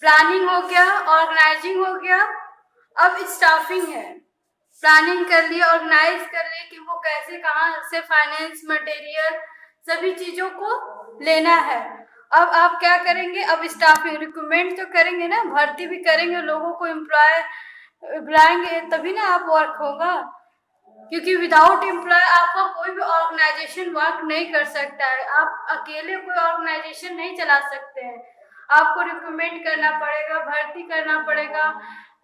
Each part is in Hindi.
प्लानिंग हो गया, ऑर्गेनाइजिंग हो गया, अब स्टाफिंग है। प्लानिंग कर लिया, ऑर्गेनाइज कर लिया कि वो कैसे कहाँ से फाइनेंस, मटेरियल, सभी चीजों को लेना है। अब आप क्या करेंगे, अब स्टाफिंग रिक्रूटमेंट तो करेंगे ना, भर्ती भी करेंगे, लोगों को एम्प्लॉय बुलाएंगे, तभी ना आप वर्क होगा। क्योंकि विदाउट एम्प्लॉय आपका कोई भी ऑर्गेनाइजेशन वर्क नहीं कर सकता है। आप अकेले कोई ऑर्गेनाइजेशन नहीं चला सकते हैं। आपको रिक्रूटमेंट करना पड़ेगा, भर्ती करना पड़ेगा,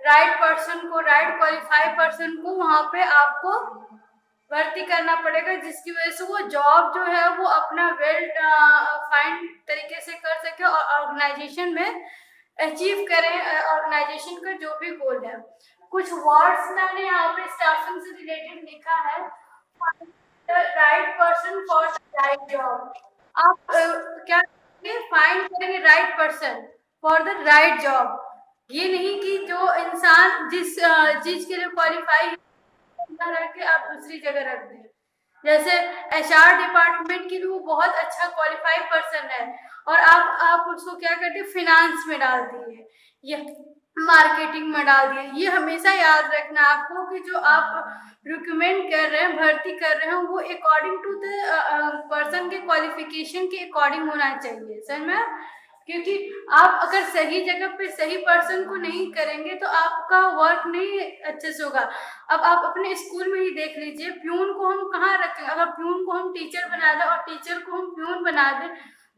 राइट पर्सन को, राइट क्वालिफाइड पर्सन को वहाँ पे आपको भर्ती करना पड़ेगा, जिसकी वजह से वो जॉब जो है वो अपना वेल फाइन तरीके से कर सके और ऑर्गेनाइजेशन में अचीव करें ऑर्गेनाइजेशन का जो भी गोल है। कुछ वर्ड्स मैंने यहाँ पे स्टाफिंग से रिलेटेड लिखा है। Right person for the right job. आप क्या करेंगे, फाइंड करेंगे right person for the right job. ये नहीं कि जो इंसान जिस चीज के लिए क्वालिफाई रख के आप दूसरी जगह रख दें। जैसे एचआर डिपार्टमेंट के लिए वो बहुत अच्छा क्वालिफाइड पर्सन है और आप उसको क्या करते हैं, फिनांस में डाल दिए या मार्केटिंग में डाल दिए। ये हमेशा याद रखना आपको कि जो आप रिकमेंड कर रहे हैं, भर्ती कर रहे हैं, वो अकॉर्डिंग टू द पर्सन के क्वालिफिकेशन के अकॉर्डिंग होना चाहिए, समझ में। क्योंकि आप अगर सही जगह पे सही पर्सन को नहीं करेंगे तो आपका वर्क नहीं अच्छे से होगा। अब आप अपने स्कूल में ही देख लीजिए, प्यून को हम कहाँ रखें। अगर प्यून को हम टीचर बना दें और टीचर को हम प्यून बना दें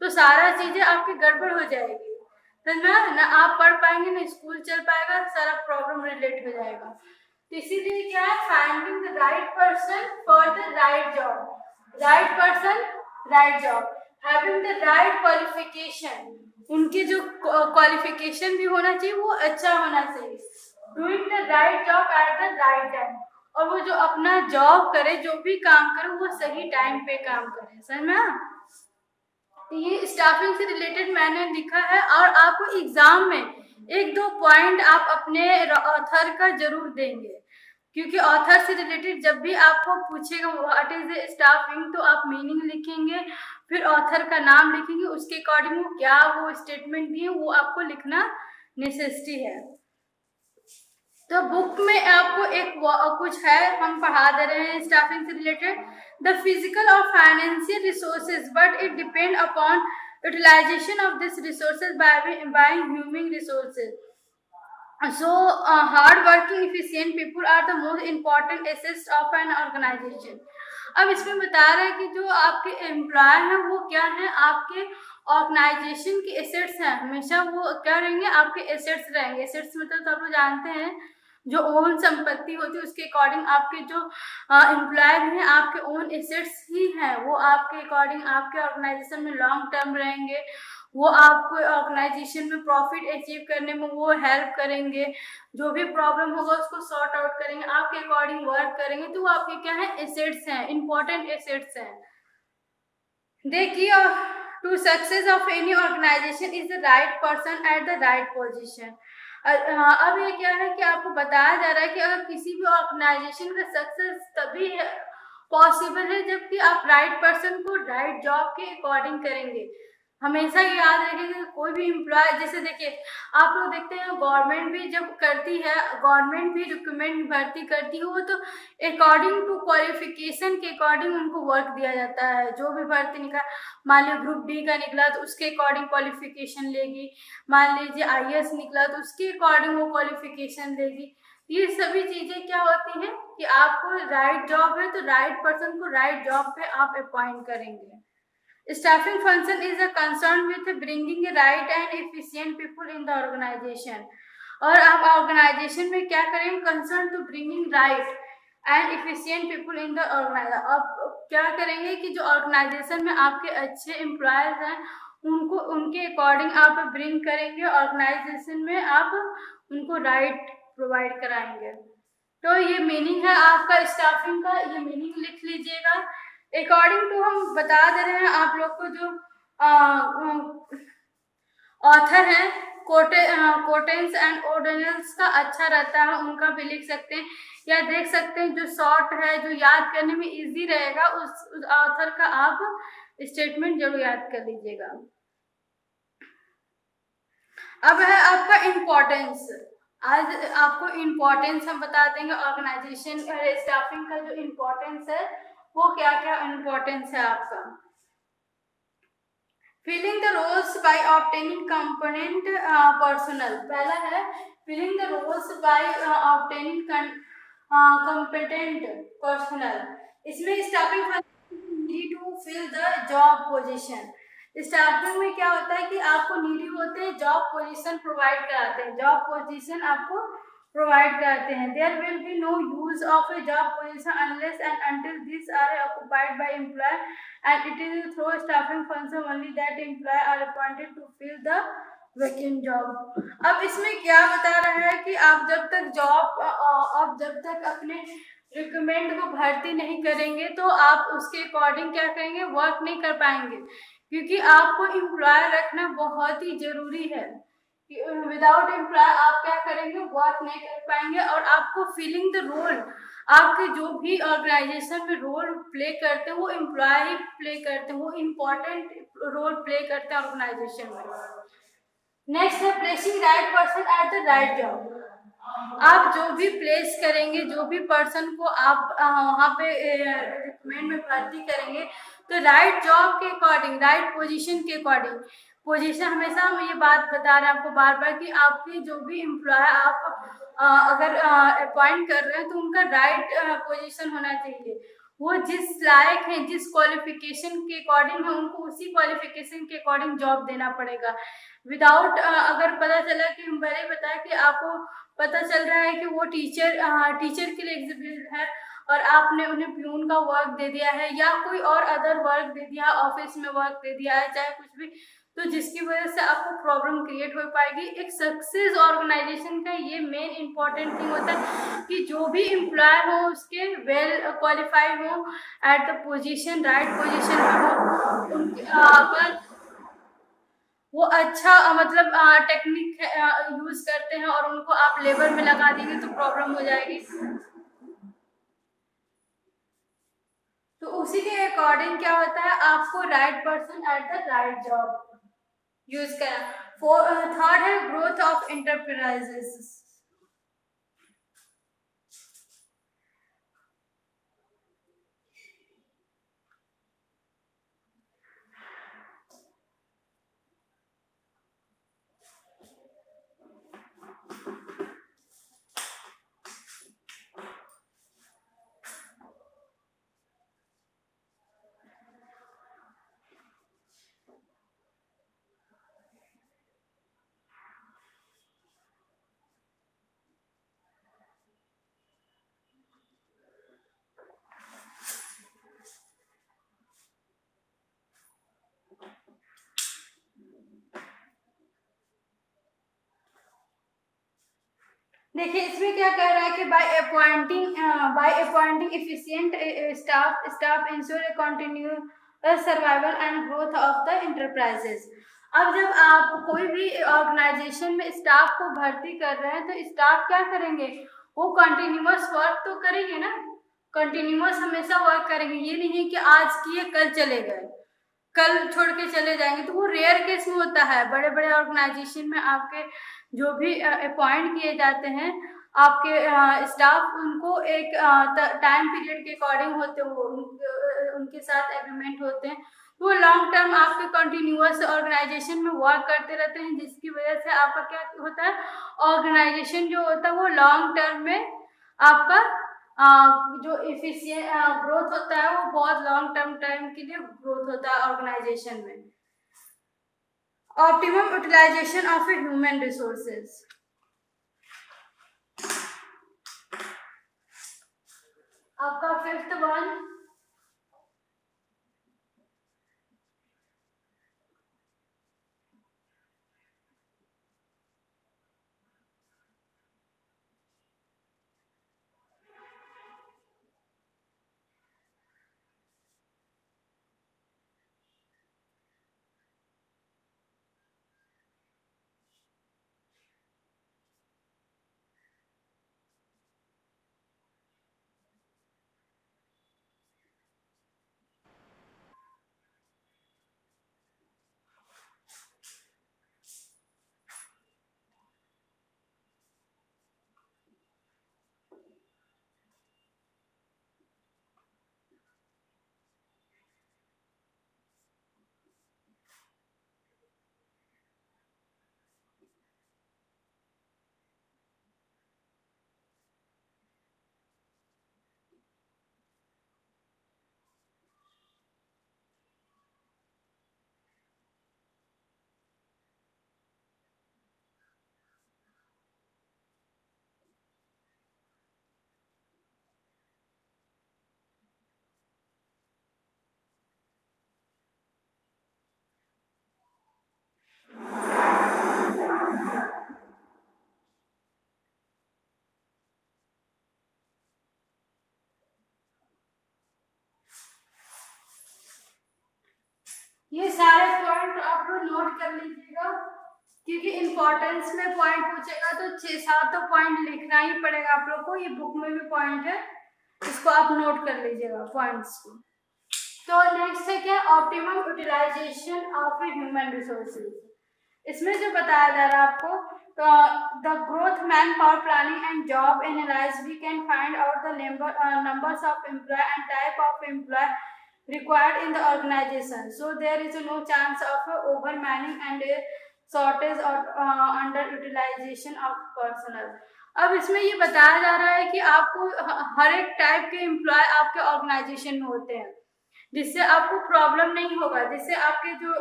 तो सारा चीजें आपकी गड़बड़ हो जाएगी, समझ में ना। आप पढ़ पाएंगे ना, स्कूल चल पाएगा, सारा प्रॉब्लम रिलेट हो जाएगा। तो इसीलिए क्या है, finding the right person for the right job. Right person, right job, having the right qualification. उनके जो क्वालिफिकेशन भी होना चाहिए वो अच्छा होना चाहिए। Doing the right job eight the right time, और वो जो अपना जॉब करे, जो भी काम करे, वो सही टाइम पे काम करे, समझ में। तो ये स्टाफिंग से रिलेटेड मैंने लिखा है। और आपको एग्जाम में एक दो पॉइंट आप अपने ऑथर का जरूर देंगे, क्योंकि ऑथर से रिलेटेड जब भी आपको पूछेगा व्हाट इज स्टाफिंग, तो आप मीनिंग लिखेंगे, फिर ऑथर का नाम लिखेंगे, उसके अकॉर्डिंग वो क्या वो स्टेटमेंट दिए वो आपको लिखना नेसेसिटी है। तो बुक में आपको एक कुछ है, हम पढ़ा दे रहे हैं स्टाफिंग से रिलेटेड। द फिजिकल और financial resources, but it depend upon utilisation of this resources by human resources. So, hard working efficient people are the most important assets of an organization. अब इसमें बता रहे हैं कि जो आपके एम्प्लॉय हैं वो क्या है, आपके ऑर्गेनाइजेशन के एसेट्स हैं। हमेशा वो क्या रहेंगे, आपके एसेट्स रहेंगे। एसेट्स मतलब तो आप लोग जानते हैं, जो ओन संपत्ति होती है उसके अकॉर्डिंग आपके जो एम्प्लॉय हैं, आपके ओन एसेट्स ही हैं। वो आपके अकॉर्डिंग आपके ऑर्गेनाइजेशन में लॉन्ग टर्म रहेंगे, वो आपको ऑर्गेनाइजेशन में प्रॉफिट अचीव करने में वो हेल्प करेंगे, जो भी प्रॉब्लम होगा उसको सॉर्ट आउट करेंगे, आपके अकॉर्डिंग वर्क करेंगे। तो वो आपके क्या है, एसेट्स हैं, इंपॉर्टेंट एसेट्स हैं। देखिए, to success of any organisation is the right person at the right position. अब ये क्या है कि आपको बताया जा रहा है कि अगर किसी भी ऑर्गेनाइजेशन का सक्सेस तभी पॉसिबल है जबकि आप राइट पर्सन को राइट जॉब के अकॉर्डिंग करेंगे। हमेशा ये याद रखिएगा, कोई भी एम्प्लॉय, जैसे देखिए आप लोग देखते हैं गवर्नमेंट भी जब करती है, गवर्नमेंट भी रिक्रूटमेंट भर्ती करती है, वो तो अकॉर्डिंग टू क्वालिफिकेशन के अकॉर्डिंग उनको वर्क दिया जाता है। जो भी भर्ती निकला, मान लीजिए ग्रुप डी का निकला तो उसके अकॉर्डिंग क्वालिफिकेशन लेगी, मान लीजिए आईएएस निकला तो उसके अकॉर्डिंग वो क्वालिफिकेशन देगी। ये सभी चीजें क्या होती हैं कि आपको राइट जॉब है तो राइट पर्सन को राइट जॉब पे आप अपॉइंट करेंगे। Staffing function is a concern with bringing right and efficient people in the organization. और आप ऑर्गेनाइजेशन में क्या करेंगे, concern to bringing right and efficient people in the organisation. आप क्या करेंगे कि जो ऑर्गेनाइजेशन में आपके अच्छे एम्प्लॉयज हैं उनको उनके अकॉर्डिंग आप ब्रिंग करेंगे, ऑर्गेनाइजेशन में आप उनको राइट प्रोवाइड कराएंगे। तो ये मीनिंग है आपका स्टाफिंग का, ये मीनिंग लिख लीजिएगा। अकॉर्डिंग टू हम बता दे रहे हैं आप लोग को, जो ऑथर है कोटेंस एंड ऑर्डिनल्स का अच्छा रहता है, उनका भी लिख सकते हैं या देख सकते हैं। जो शॉर्ट है, जो याद करने में इजी रहेगा, उस ऑथर का आप स्टेटमेंट जरूर याद कर लीजिएगा। अब है आपका इम्पोर्टेंस। आज आपको इम्पोर्टेंस हम बता देंगे ऑर्गेनाइजेशन स्टाफिंग का जो इम्पोर्टेंस है वो क्या क्या इम्पोर्टेंस है आपका। Filling the roles by obtaining component personal, पहला है filling the roles by obtaining competent personal. इसमें staffing need to fill the job position. Staffing में क्या होता है कि आपको नीडी होते हैं, जॉब पोजीशन प्रोवाइड कराते हैं, जॉब पोजीशन आपको प्रोवाइड कराते हैं। There will be no use of a job position unless and until this are occupied by employ and it is through staffing function only that employee are appointed to fill the vacant job। अब इसमें क्या बता रहा है कि आप जब तक अपने रिक्रूटमेंट को भर्ती नहीं करेंगे तो आप उसके अकॉर्डिंग क्या करेंगे, वर्क नहीं कर पाएंगे, क्योंकि आपको एम्प्लॉय रखना बहुत ही जरूरी है। विदाउट एम्प्लॉय आप क्या करेंगे, वर्क नहीं कर पाएंगे। और आपको फीलिंग द रोल, आपके जो भी ऑर्गेनाइजेशन में रोल प्ले करते हैं वो एम्प्लॉय ही प्ले करते हैं, वो इम्पोर्टेंट रोल प्ले करते हैं ऑर्गेनाइजेशन में। नेक्स्ट है placing right person at the right job. आप जो भी प्लेस करेंगे, जो भी पर्सन को आप वहाँ पे रिक्रूटमेंट में भर्ती करेंगे तो राइट जॉब के अकॉर्डिंग, राइट पोजीशन के अकॉर्डिंग। पोजीशन हमेशा हम ये बात बता रहे हैं आपको बार बार कि आपके जो भी एम्प्लॉय आप अगर अपॉइंट कर रहे हैं तो उनका राइट पोजीशन होना चाहिए। वो जिस लायक है, जिस क्वालिफिकेशन के अकॉर्डिंग है, उनको उसी क्वालिफिकेशन के अकॉर्डिंग जॉब देना पड़ेगा। विदाउट अगर पता चला कि हम पहले बताया कि आपको पता चल रहा है कि वो टीचर के लिए एग्जिबिट है और आपने उन्हें प्यून का वर्क दे दिया है या कोई और अदर वर्क दे दिया, ऑफिस में वर्क दे दिया है, चाहे कुछ भी, तो जिसकी वजह से आपको प्रॉब्लम क्रिएट हो पाएगी। एक सक्सेस ऑर्गेनाइजेशन का ये मेन इंपॉर्टेंट थिंग होता है कि जो भी एम्प्लॉय हो उसके वेल क्वालिफाइड हो, at the position, right position में हो, उनके वो अच्छा मतलब टेक्निक यूज करते हैं और उनको आप लेबर में लगा देंगे तो प्रॉब्लम हो जाएगी। तो उसी के अकॉर्डिंग क्या होता है, आपको right person at the right job use करना। थर्ड है ग्रोथ ऑफ एंटरप्राइजेस। देखिए इसमें क्या कह रहा है कि by appointing efficient staff ensure continuous survival and growth of the enterprises. अब जब आप कोई भी ऑर्गेनाइजेशन में स्टाफ को भर्ती कर रहे हैं तो स्टाफ क्या करेंगे, वो कंटिन्यूअस वर्क तो करेंगे ना, कंटिन्यूअस हमेशा वर्क करेंगे। ये नहीं है कि आज किए कल चले गए, कल छोड़ के चले जाएंगे, तो वो रेयर केस में होता है। बड़े बड़े ऑर्गेनाइजेशन में आपके जो भी अपॉइंट किए जाते हैं आपके स्टाफ, उनको एक टाइम पीरियड के अकॉर्डिंग होते हैं, वो उनके साथ एग्रीमेंट होते हैं, तो वो लॉन्ग टर्म आपके कंटिन्यूअस ऑर्गेनाइजेशन में वर्क करते रहते हैं, जिसकी वजह से आपका क्या होता है, ऑर्गेनाइजेशन जो होता है वो लॉन्ग टर्म में आपका जो इफिशिएंट ग्रोथ होता है वो बहुत लॉन्ग टर्म टाइम के लिए ग्रोथ होता है ऑर्गेनाइजेशन में। Optimum utilisation of human resources. आपका फिफ्थ वन, ये सारे पॉइंट आप लोग नोट कर लीजिएगा, क्योंकि इम्पोर्टेंस में पॉइंट पूछेगा तो 6-7 तो पॉइंट लिखना ही पड़ेगा आप लोग को। ये बुक में भी पॉइंट है, इसको आप नोट कर लीजिएगा पॉइंट्स को। तो नेक्स्ट है क्या, optimum utilisation of human resources. इसमें जो बताया जा रहा है आपको, तो the growth manpower planning and job analyse we can find out the numbers of employee and type of employee required in the organization, so there is no chance of overmanning and a shortage or underutilization of personnel। अब इसमें ये बताया जा रहा है कि आपको हर एक टाइप के एम्प्लॉय आपके ऑर्गेनाइजेशन में होते हैं, जिससे आपको प्रॉब्लम नहीं होगा, जिससे आपके जो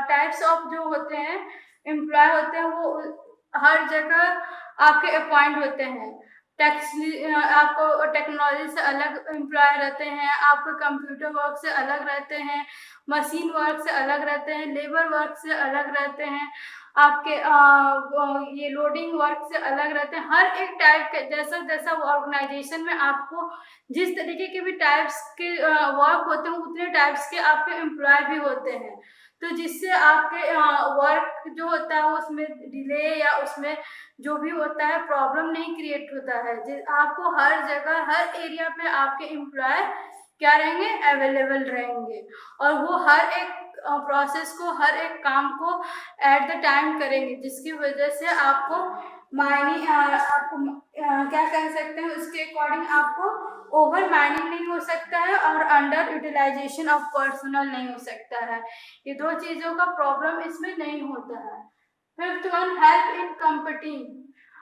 टाइप्स ऑफ जो होते हैं एम्प्लॉय होते हैं वो हर जगह आपके अपॉइंट होते हैं। आपको टेक्नोलॉजी से अलग एम्प्लॉय रहते हैं, आपको कंप्यूटर वर्क से अलग रहते हैं, मशीन वर्क से अलग रहते हैं, लेबर वर्क से अलग रहते हैं, आपके ये लोडिंग वर्क से अलग रहते हैं। हर एक टाइप के जैसा जैसा ऑर्गेनाइजेशन में आपको जिस तरीके के भी टाइप्स के वर्क होते हैं उतने टाइप्स के आपके एम्प्लॉय भी होते हैं, तो जिससे आपके वर्क जो होता है उसमें डिले या उसमें जो भी होता है प्रॉब्लम नहीं क्रिएट होता है। आपको हर जगह हर एरिया पे आपके एम्प्लॉय क्या रहेंगे, अवेलेबल रहेंगे, और वो हर एक प्रोसेस को हर एक काम को एट द टाइम करेंगे, जिसकी वजह से आपको आपको क्या कह सकते हैं, उसके अकॉर्डिंग आपको ओवर माइनिंग नहीं हो सकता है और अंडर यूटिलाइजेशन ऑफ पर्सनल नहीं हो सकता है। ये दो चीजों का प्रॉब्लम इसमें नहीं होता है। Fifth one, help in competing.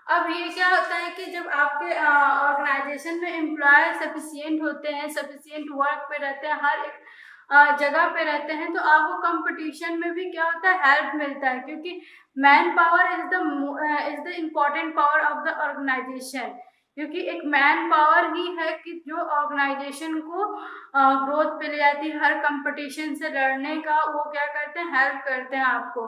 अब ये क्या होता है कि जब आपके ऑर्गेनाइजेशन में एम्प्लॉय सफिशिएंट होते हैं, सफिशिएंट वर्क पे रहते हैं, हर एक जगह पे रहते हैं, तो आपको कंपटीशन में भी क्या होता है, हेल्प मिलता है, क्योंकि manpower is the important power of the organisation, क्योंकि एक मैन पावर ही है कि जो ऑर्गेनाइजेशन को ग्रोथ पे ले जाती है, हर कंपटीशन से लड़ने का वो क्या करते हैं, हेल्प करते हैं आपको।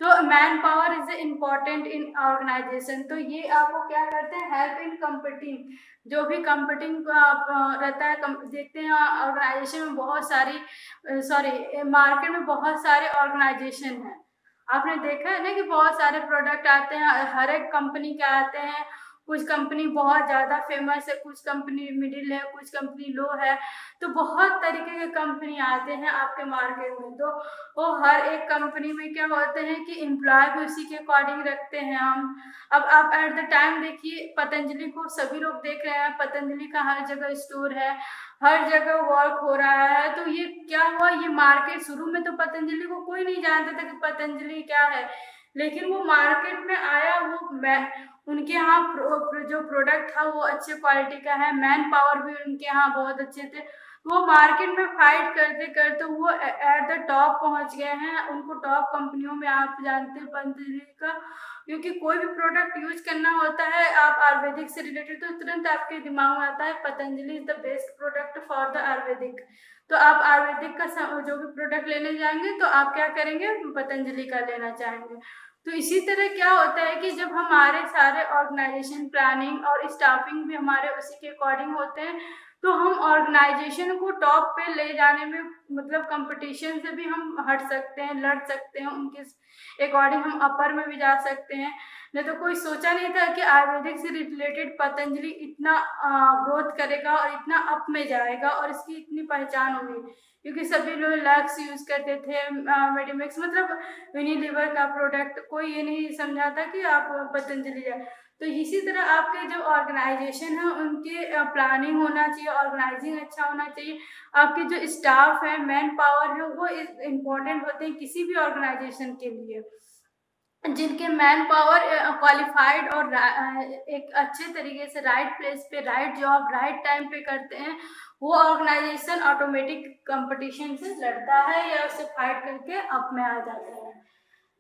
तो manpower is important in organisation, तो ये आपको क्या करते हैं, हेल्प इन कम्पीटिंग। जो भी कम्पीटिंग रहता है, देखते हैं ऑर्गेनाइजेशन में बहुत सारी मार्केट में बहुत सारे ऑर्गेनाइजेशन हैं, आपने देखा है ना कि बहुत सारे प्रोडक्ट आते हैं, हर एक कंपनी के आते हैं, कुछ कंपनी बहुत ज़्यादा फेमस है, कुछ कंपनी मिडिल है, कुछ कंपनी लो है, तो बहुत तरीके के कंपनी आते हैं आपके मार्केट में। तो वो हर एक कंपनी में क्या होते हैं कि एम्प्लॉय भी उसी के अकॉर्डिंग रखते हैं हम। अब आप एट द टाइम देखिए, पतंजलि को सभी लोग देख रहे हैं, पतंजलि का हर जगह स्टोर है, हर जगह वर्क हो रहा है, तो ये क्या हुआ, ये मार्केट शुरू में तो पतंजलि को कोई नहीं जानता था कि पतंजलि क्या है, लेकिन वो मार्केट में आया, वो उनके यहाँ जो प्रोडक्ट था वो अच्छे क्वालिटी का है, मैन पावर भी उनके यहाँ बहुत अच्छे थे, वो मार्केट में फाइट करते करते वो एट द टॉप पहुंच गए हैं। उनको टॉप कंपनियों में आप जानते हैं पतंजलि का, क्योंकि कोई भी प्रोडक्ट यूज करना होता है आप आयुर्वेदिक से रिलेटेड, तो तुरंत आपके दिमाग में आता है Patanjali is the best product for the Ayurvedic. तो आप आयुर्वेदिक का जो भी प्रोडक्ट लेने जाएंगे तो आप क्या करेंगे, पतंजलि का लेना चाहेंगे। तो इसी तरह क्या होता है कि जब हमारे सारे ऑर्गेनाइजेशन प्लानिंग और स्टाफिंग भी हमारे उसी के अकॉर्डिंग होते हैं, तो हम ऑर्गेनाइजेशन को टॉप पे ले जाने में, मतलब कंपटीशन से भी हम हट सकते हैं, लड़ सकते हैं, उनके अकॉर्डिंग हम अपर में भी जा सकते हैं। नहीं तो कोई सोचा नहीं था कि आयुर्वेदिक से रिलेटेड पतंजलि इतना ग्रोथ करेगा और इतना अप में जाएगा और इसकी इतनी पहचान होगी, क्योंकि सभी लोग लक्स यूज करते थे, मेडिमिक्स मतलब यूनिलीवर का प्रोडक्ट, कोई ये नहीं समझा था कि आप पतंजलि जाए। तो इसी तरह आपके जो ऑर्गेनाइजेशन है उनके प्लानिंग होना चाहिए, ऑर्गेनाइजिंग अच्छा होना चाहिए, आपके जो स्टाफ है, मैन पावर है, वो इम्पोर्टेंट होते हैं किसी भी ऑर्गेनाइजेशन के लिए। जिनके मैन पावर क्वालिफाइड और एक अच्छे तरीके से राइट प्लेस पे राइट जॉब राइट टाइम पे करते हैं, वो ऑर्गेनाइजेशन ऑटोमेटिक कंपटीशन से लड़ता है या उससे फाइट करके अप में आ जाता है।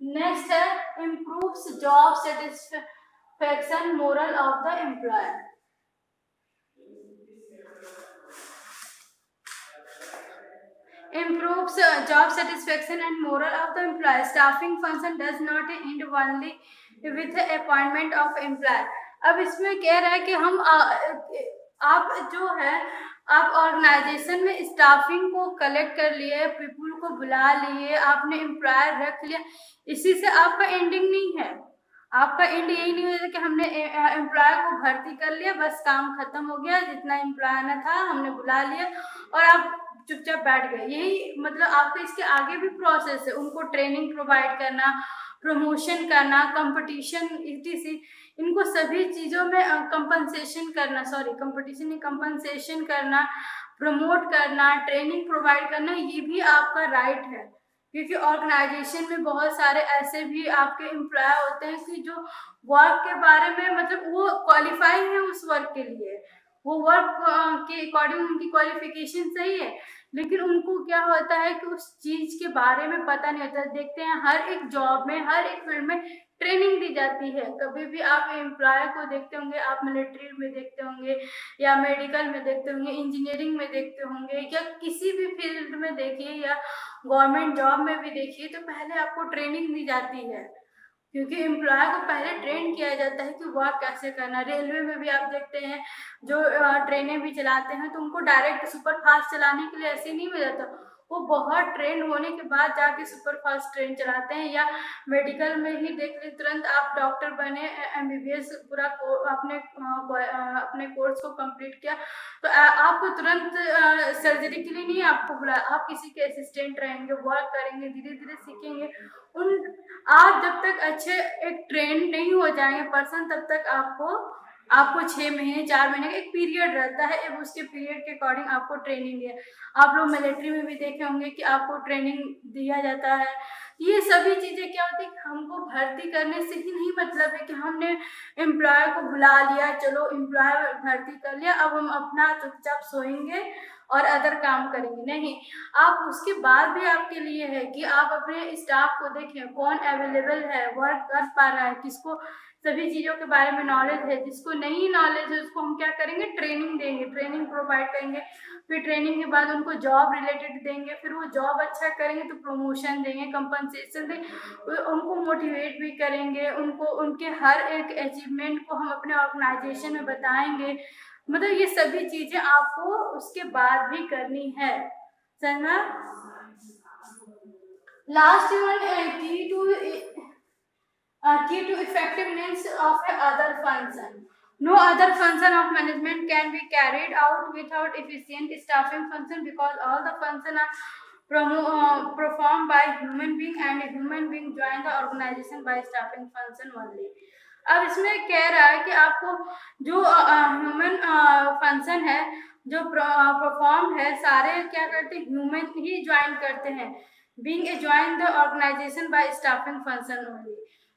नेक्स्ट है improves job satisfaction moral of the employ. Improves job satisfaction and moral of the employee. Staffing function does not end only with the appointment of employee। अब इसमें कह रहा है कि हम आप जो है आप ऑर्गेनाइजेशन में स्टाफिंग को कलेक्ट कर लिए, पीपुल को बुला लिए, आपने एम्प्लॉय रख लिया, इसी से आपका एंडिंग नहीं है। आपका एंड यही नहीं होता कि हमने एम्प्लॉय को भर्ती कर लिया, बस काम खत्म हो गया, जितना एम्प्लॉय आना था हमने बुला लिया और आप चुपचाप बैठ गए। यही मतलब आपका इसके आगे भी प्रोसेस है, उनको ट्रेनिंग प्रोवाइड करना, प्रमोशन करना, कंपटीशन etc, इनको सभी चीज़ों में कंपनसेशन करना, सॉरी कंपटीशन नहीं, कंपनसेशन करना, प्रमोट करना, ट्रेनिंग प्रोवाइड करना, ये भी आपका राइट है। क्योंकि ऑर्गेनाइजेशन में बहुत सारे ऐसे भी आपके एम्प्लॉय होते हैं कि जो वर्क के बारे में मतलब वो क्वालिफाई है उस वर्क के लिए, वो वर्क के अकॉर्डिंग उनकी क्वालिफिकेशन सही है, लेकिन उनको क्या होता है कि उस चीज के बारे में पता नहीं होता। देखते हैं हर एक जॉब में, हर एक फील्ड में ट्रेनिंग दी जाती है। कभी भी आप एम्प्लॉय को देखते होंगे, आप मिलिट्री में देखते होंगे या मेडिकल में देखते होंगे, इंजीनियरिंग में देखते होंगे या किसी भी फील्ड में देखिए या गवर्नमेंट जॉब में भी देखिए, तो पहले आपको ट्रेनिंग दी जाती है, क्योंकि एम्प्लॉय को पहले ट्रेन किया जाता है कि वर्क कैसे करना। रेलवे में भी आप देखते हैं जो ट्रेनें भी चलाते हैं तो उनको डायरेक्ट सुपर फास्ट चलाने के लिए ऐसे नहीं मिल जाता, वो बहुत ट्रेन होने के बाद जाके सुपर फास्ट ट्रेन चलाते हैं। या मेडिकल में ही देख ली, तुरंत आप डॉक्टर बने, MBBS पूरा अपने कोर्स को कंप्लीट किया तो आपको तुरंत सर्जरी के लिए नहीं आपको बुलाया, आप किसी के असिस्टेंट रहेंगे, वर्क करेंगे, धीरे धीरे सीखेंगे। उन आप जब तक अच्छे एक ट्रेन नहीं हो जाएंगे पर्सन, तब तक आपको 6 महीने 4 महीने का एक पीरियड रहता है, अब उसके पीरियड के अकॉर्डिंग आपको ट्रेनिंग दिया। आप लोग मिलिट्री में भी देखे होंगे कि आपको ट्रेनिंग दिया जाता है। ये सभी चीजें क्या होती है कि हमको भर्ती करने से ही नहीं मतलब है कि हमने एम्प्लॉय को बुला लिया, चलो एम्प्लॉय भर्ती कर लिया, अब हम अपना चुपचाप सोएंगे और अदर काम करेंगे, नहीं। आप उसके बाद भी आपके लिए है कि आप अपने स्टाफ को देखें कौन अवेलेबल है, वर्क कर पा रहा है, किसको सभी चीज़ों के बारे में नॉलेज है, जिसको नहीं नॉलेज है उसको हम क्या करेंगे, ट्रेनिंग देंगे, ट्रेनिंग प्रोवाइड करेंगे। फिर ट्रेनिंग के बाद उनको जॉब रिलेटेड देंगे, फिर वो जॉब अच्छा करेंगे तो प्रमोशन देंगे, कंपनसेशन देंगे, उनको मोटिवेट भी करेंगे, उनको उनके हर एक अचीवमेंट को हम अपने ऑर्गेनाइजेशन में बताएंगे। मतलब ये सभी चीज़ें आपको उसके बाद भी करनी है, समझना। Last one key to effectiveness of a other function. No other function of management can be carried out without efficient staffing function, because all the functions are performed by human being, and a human being join the organization by staffing function only. अब इसमें कह रहा है कि आपको जो ह्यूमन फंक्शन है जो परफॉर्म है, सारे क्या करते हैं, ह्यूमन ही ज्वाइन करते हैं, being a join the organisation by staffing function only.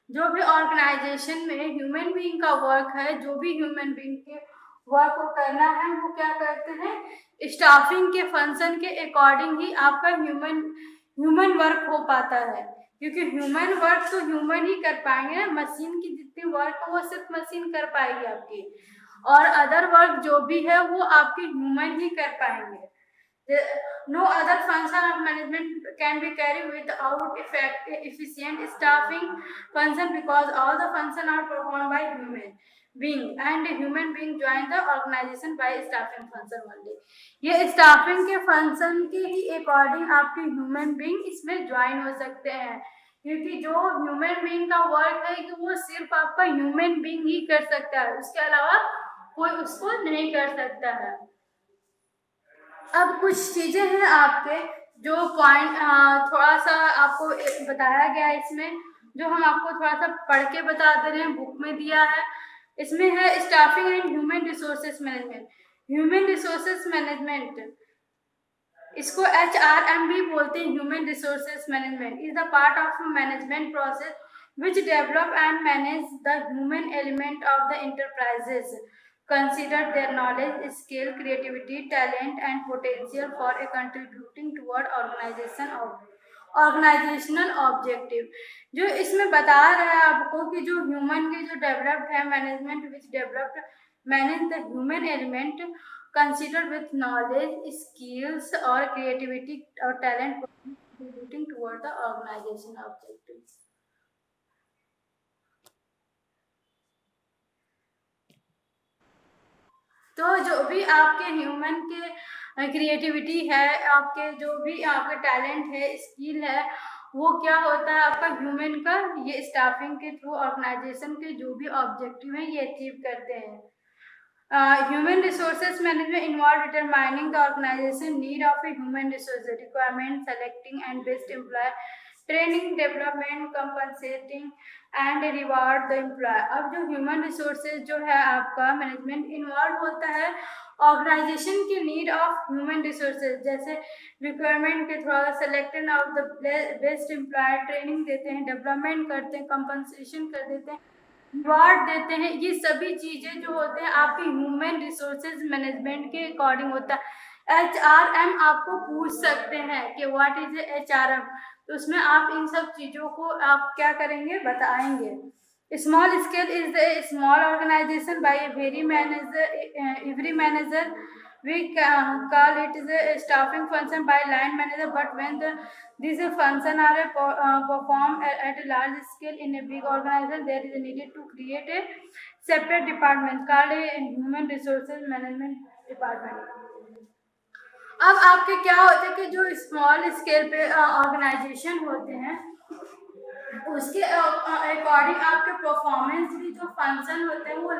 जो भी ऑर्गेनाइजेशन में ह्यूमन बीइंग का वर्क है, जो भी ह्यूमन बीइंग के वर्क को करना है, वो क्या करते हैं, स्टाफिंग के फंक्शन के अकॉर्डिंग ही आपका ह्यूमन वर्क हो पाता है। क्योंकि ह्यूमन वर्क तो ह्यूमन ही कर पाएंगे ना, मशीन की जितनी वर्क है वो सिर्फ मशीन कर पाएगी आपकी, और अदर वर्क जो भी है वो आपके ह्यूमन ही कर पाएंगे। No other function of management can be carried without efficient staffing function, because all the functions are performed by human being, and human being join the organization by staffing function only. ये staffing के function के ही अकॉर्डिंग आपके human being इसमें ज्वाइन हो सकते हैं, क्योंकि जो ह्यूमन बीइंग का वर्क है कि वो सिर्फ आपका ह्यूमन बीइंग ही कर सकता है, उसके अलावा कोई उसको नहीं कर सकता है। अब कुछ चीजें हैं आपके जो पॉइंट थोड़ा सा आपको बताया गया है इसमें, जो हम आपको थोड़ा सा पढ़ के बता दे रहे हैं, बुक में दिया है। इसमें है staffing and human resources management. Human resources management, इसको HRM भी बोलते हैं। Human resources management is the part of management process which develop and manage the human element of the enterprises. Consider their knowledge, skill, creativity, talent, and potential for a contributing toward organizational objective। जो इसमें बता रहा है आपको कि जो ह्यूमन के जो डेवलप्ड है, management which developed manage the human element consider with knowledge, skills और क्रिएटिविटी और talent contributing toward the organization objectives। तो जो भी आपके ह्यूमन के क्रिएटिविटी है, आपके जो भी आपका टैलेंट है, स्किल है, वो क्या होता है आपका ह्यूमन का, ये स्टाफिंग के थ्रू ऑर्गेनाइजेशन के जो भी ऑब्जेक्टिव है ये अचीव करते हैं। Human resources management involve determining the organization need of a human resource requirement, selecting and best employee, training, development, compensating and reward the employee। अब जो human resources जो है आपका मैनेजमेंट इन्वॉल्व होता है ऑर्गेनाइजेशन के नीड ऑफ ह्यूमन रिसोर्सेज, जैसे रिक्वायरमेंट के through selection of the best employ, training देते हैं, डेवलपमेंट करते हैं, कंपनसेशन कर देते हैं, रिवार्ड देते हैं। ये सभी चीजें जो होते हैं आपके ह्यूमन रिसोर्सेज मैनेजमेंट के अकॉर्डिंग होता है। HRM आपको पूछ सकते हैं कि व्हाट इज HRM, तो उसमें आप इन सब चीजों को आप क्या करेंगे, बताएंगे। Small scale is the small organisation by every manager we call it is a staffing function by line manager, but when these function are performed at a large scale in a big organization, there is a needed to create a separate department called a human resources management department। अब आपके क्या होते हैं कि जो स्मॉल स्केल पे ऑर्गेनाइजेशन होते हैं उसके अकॉर्डिंग आपके परफॉर्मेंस भी जो फंक्शन होते हैं वो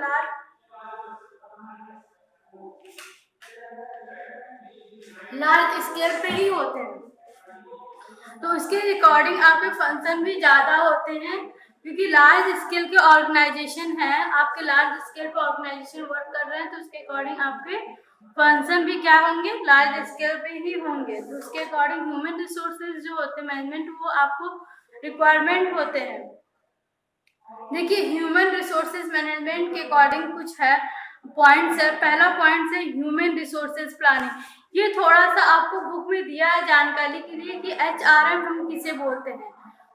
लार्ज स्केल पे ही होते हैं, तो उसके अकॉर्डिंग आपके फंक्शन भी ज़्यादा होते हैं, क्योंकि लार्ज स्केल के ऑर्गेनाइजेशन है, आपके लार्ज स्केल पे ऑर्गेनाइजेशन वर्क कर रहे हैं, तो उसके अकॉर्डिंग आपके फंक्शन भी क्या होंगे, लार्ज स्केल पे ही होंगे। तो उसके अकॉर्डिंग ह्यूमन रिसोर्सेज जो होते हैं मैनेजमेंट, वो आपको रिक्वायरमेंट होते हैं। देखिए ह्यूमन रिसोर्सेज मैनेजमेंट के अकॉर्डिंग कुछ है पॉइंट्स है। पहला पॉइंट है ह्यूमन रिसोर्सेज प्लानिंग। ये थोड़ा सा आपको बुक में दिया है जानकारी के लिए कि HRM हम किसे बोलते हैं,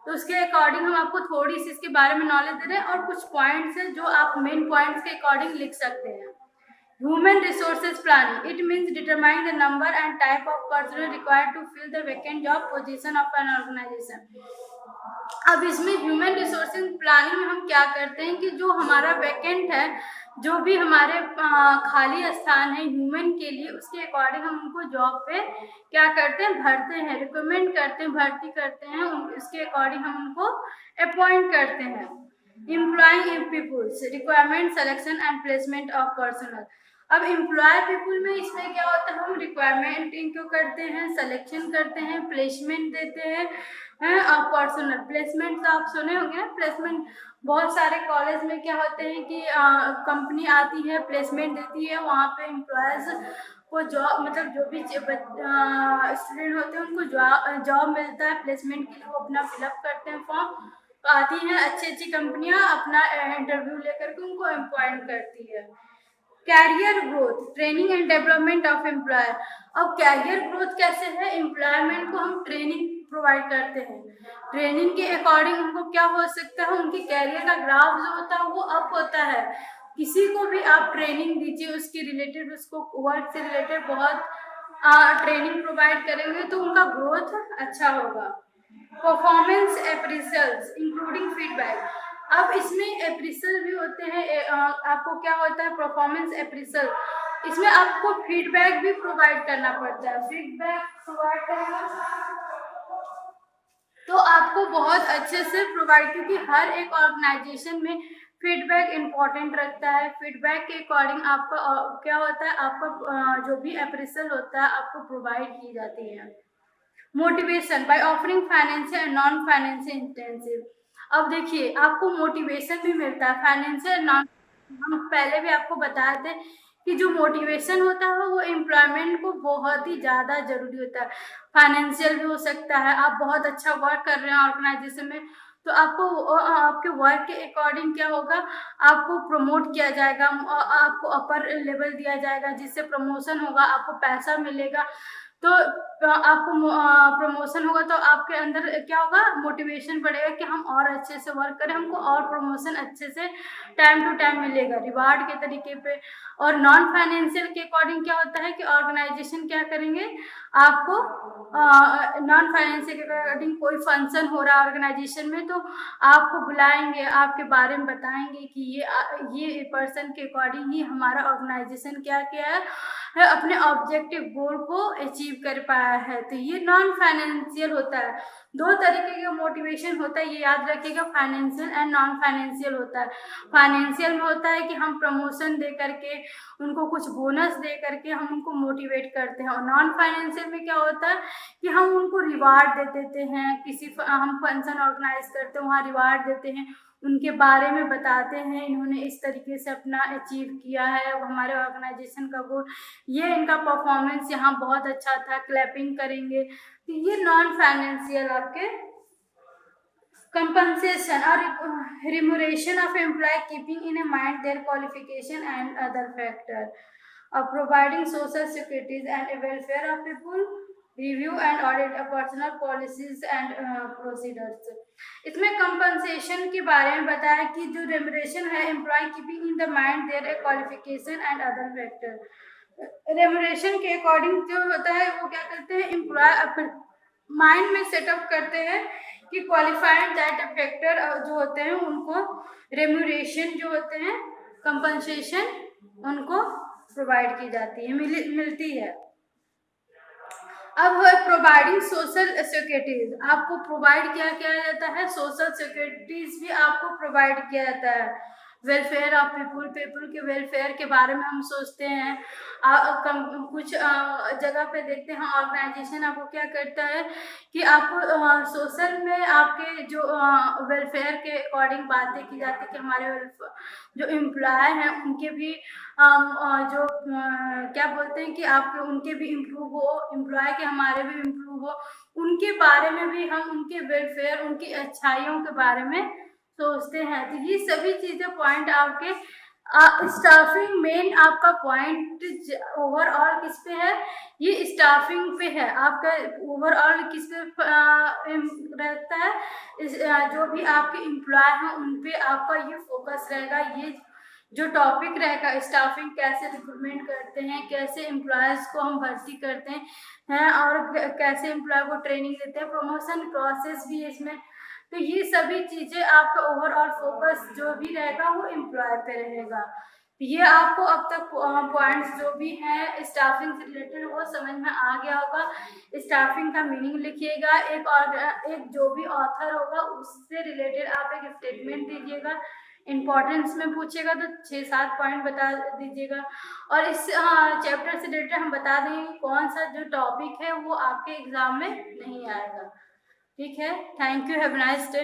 तो उसके अकॉर्डिंग हम आपको थोड़ी सी इसके बारे में नॉलेज दे रहे हैं, और कुछ पॉइंट्स हैं जो आप मेन पॉइंट्स के अकॉर्डिंग लिख सकते हैं। Human resources planning, it means determine the number and type of person required to fill the vacant job position of an organisation. अब इसमें ह्यूमन रिसोर्सेज प्लानिंग में हम क्या करते हैं कि जो हमारा वैकेंट है, जो भी हमारे खाली स्थान है ह्यूमन के लिए, उसके अकॉर्डिंग हम उनको जॉब पे क्या करते हैं, भरते हैं, रिकमेंड करते हैं, भर्ती करते हैं, उसके अकॉर्डिंग हम उनको अपॉइंट करते हैं। Employing peoples, requirement, selection and placement of personnel. अब एम्प्लॉय पीपुल में इसमें क्या होता है, हम रिक्वायरमेंट इनको करते हैं, सिलेक्शन करते हैं, प्लेसमेंट देते हैं, और पर्सनल प्लेसमेंट तो आप सुने होंगे ना। प्लेसमेंट बहुत सारे कॉलेज में क्या होते हैं कि कंपनी आती है, प्लेसमेंट देती है, वहाँ पे एम्प्लॉयज़ को जॉब, मतलब जो भी स्टूडेंट होते हैं उनको जॉब मिलता है प्लेसमेंट के लिए, वो अपना फिलअप करते हैं फॉर्म, तो आती हैं अच्छी अच्छी कंपनियां अपना इंटरव्यू लेकर के उनको अपॉइंट करती है। Career growth, training and development of employ. अब कैरियर ग्रोथ कैसे है, एम्प्लॉयमेंट को हम ट्रेनिंग प्रोवाइड करते हैं, ट्रेनिंग के अकॉर्डिंग उनको क्या हो सकता है, उनके कैरियर का ग्राफ जो होता है वो अप होता है। किसी को भी आप ट्रेनिंग दीजिए, उसके रिलेटेड, उसको वर्क से रिलेटेड बहुत ट्रेनिंग प्रोवाइड करेंगे तो उनका ग्रोथ अच्छा होगा। Performance appraisals including feedback. अब इसमें अप्रेजल भी होते हैं, आपको क्या होता है परफॉर्मेंस अप्रेजल, इसमें आपको फीडबैक भी प्रोवाइड करना पड़ता है। फीडबैक प्रोवाइड करना तो आपको बहुत अच्छे से प्रोवाइड, क्योंकि हर एक ऑर्गेनाइजेशन में फीडबैक इम्पोर्टेंट रखता है। फीडबैक के अकॉर्डिंग आपका क्या होता है, आपका जो भी अप्रेजल होता है आपको प्रोवाइड की जाती है। Motivation by offering financial and non financial intensive. अब देखिए आपको मोटिवेशन भी मिलता है फाइनेंशियल नॉन, हम पहले भी आपको बताए थे कि जो मोटिवेशन होता है वो एम्प्लॉयमेंट को बहुत ही ज़्यादा जरूरी होता है। फाइनेंशियल भी हो सकता है, आप बहुत अच्छा वर्क कर रहे हैं ऑर्गेनाइजेशन में, तो आपको आपके वर्क के अकॉर्डिंग क्या होगा, आपको प्रमोट किया जाएगा, आपको अपर लेवल दिया जाएगा, जिससे प्रमोशन होगा, आपको पैसा मिलेगा। तो आपको प्रमोशन होगा तो आपके अंदर क्या होगा, मोटिवेशन बढ़ेगा कि हम और अच्छे से वर्क करें, हमको और प्रमोशन अच्छे से टाइम टू टाइम मिलेगा रिवार्ड के तरीके पे। और नॉन फाइनेंशियल के अकॉर्डिंग क्या होता है कि ऑर्गेनाइजेशन क्या करेंगे, आपको नॉन फाइनेंशियल के अकॉर्डिंग कोई फंक्शन हो रहा है ऑर्गेनाइजेशन में तो आपको बुलाएंगे, आपके बारे में बताएंगे कि ये पर्सन के अकॉर्डिंग ही हमारा ऑर्गेनाइजेशन क्या किया है, अपने ऑब्जेक्टिव गोल को अचीव कर पाया है। तो ये नॉन फाइनेंशियल होता है। दो तरीके का मोटिवेशन होता है, ये याद रखिएगा, फाइनेंशियल एंड नॉन फाइनेंशियल होता है। फाइनेंशियल में होता है कि हम प्रमोशन दे करके, उनको कुछ बोनस दे करके हम उनको मोटिवेट करते हैं। और नॉन फाइनेंशियल में क्या होता है कि हम उनको रिवार्ड दे देते हैं, हम फंक्शन ऑर्गेनाइज करते हैं वहाँ रिवार्ड देते हैं, उनके बारे में बताते हैं इन्होंने इस तरीके से अपना अचीव किया है हमारे ऑर्गेनाइजेशन का गोल, ये इनका परफॉर्मेंस यहाँ बहुत अच्छा था, क्लैपिंग करेंगे। तो ये नॉन फाइनेंशियल आपके compensation or remuneration of employee keeping in mind their qualification and other factor, providing social securities and welfare of people, review and audit of personal policies and procedures। इसमें कंपनसेशन के बारे में बताया कि जो रेमुनरेशन है employ keeping in the mind their qualification and other factor. Remuneration के अकॉर्डिंग जो होता है वो क्या करते हैं, एम्प्लॉय माइंड में सेटअप करते हैं कि क्वालिफाइड दैट फैक्टर जो होते हैं उनको रेम्यूरेशन जो होते हैं कंपनसेशन उनको प्रोवाइड की जाती है, मिलती है। अब है प्रोवाइडिंग सोशल सिक्योरिटीज, आपको प्रोवाइड किया जाता है, सोशल सिक्योरिटीज भी आपको प्रोवाइड किया जाता है। वेलफेयर ऑफ पीपुल, पीपुल के वेलफेयर के बारे में हम सोचते हैं। कुछ जगह पे देखते हैं ऑर्गेनाइजेशन आपको क्या करता है कि आपको सोशल में आपके जो वेलफेयर के अकॉर्डिंग बातें की जाती है कि हमारे जो एम्प्लॉय हैं उनके भी जो क्या बोलते हैं कि आपके उनके भी इम्प्रूव हो, एम्प्लॉय के हमारे भी इम्प्रूव हो, उनके बारे में भी हम उनके वेलफेयर, उनकी अच्छाइयों के बारे में सोचते हैं। तो ये सभी चीज़ें पॉइंट आपके स्टाफिंग मेन आपका पॉइंट ओवरऑल किस पे है, ये स्टाफिंग पे है आपका। ओवरऑल किस पे रहता है, जो भी आपके एम्प्लॉय हैं उन पे आपका ये फोकस रहेगा। ये जो टॉपिक रहेगा स्टाफिंग, कैसे रिक्रूटमेंट करते हैं, कैसे एम्प्लॉयज़ को हम भर्ती करते हैं और कैसे एम्प्लॉय को ट्रेनिंग देते हैं, प्रमोशन प्रोसेस भी है इसमें। तो ये सभी चीज़ें आपका ओवरऑल फोकस जो भी रहेगा वो एम्प्लॉय पे रहेगा। ये आपको अब तक पॉइंट्स जो भी हैं स्टाफिंग से रिलेटेड वो समझ में आ गया होगा। स्टाफिंग का मीनिंग लिखिएगा, एक जो भी ऑथर होगा उससे रिलेटेड आप एक स्टेटमेंट दीजिएगा, इम्पोर्टेंस में पूछेगा तो 6-7 पॉइंट बता दीजिएगा। और इस चैप्टर से रिलेटेड हम बता देंगे कौन सा जो टॉपिक है वो आपके एग्जाम में नहीं आएगा। ठीक है, thank you, have a nice day.